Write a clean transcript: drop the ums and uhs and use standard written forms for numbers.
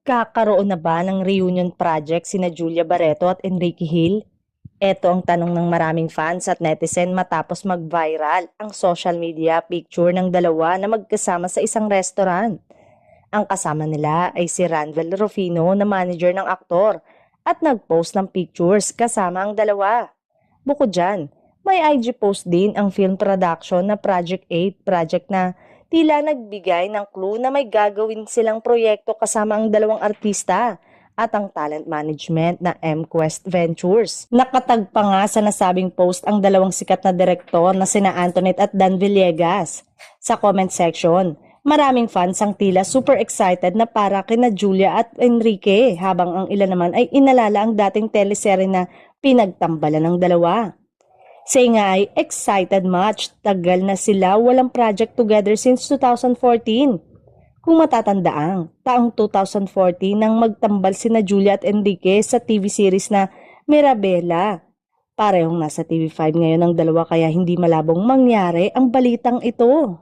Magkakaroon na ba ng reunion project sina Julia Barreto at Enrique Hill? Ito ang tanong ng maraming fans at netizen matapos mag-viral ang social media picture ng dalawa na magkasama sa isang restaurant. Ang kasama nila ay si Ranvel Rufino na manager ng aktor at nag-post ng pictures kasama ang dalawa. Bukod dyan, may IG post din ang film production na Project 8 project na tila nagbigay ng clue na may gagawin silang proyekto kasama ang dalawang artista at ang talent management na MQuest Ventures. Nakatag pa nga sa nasabing post ang dalawang sikat na direktor na sina Antoinette at Dan Villegas. Sa comment section, maraming fans ang tila super excited na para kina Julia at Enrique habang ang ilan naman ay inalala ang dating teleserye na pinagtambalan ng dalawa. Say nga ay excited much, tagal na sila walang project together since 2014. Kung matatandaan, taong 2014 nang magtambal sina Julia at Enrique sa TV series na Mirabella. Parehong nasa TV5 ngayon ang dalawa kaya hindi malabong mangyari ang balitang ito.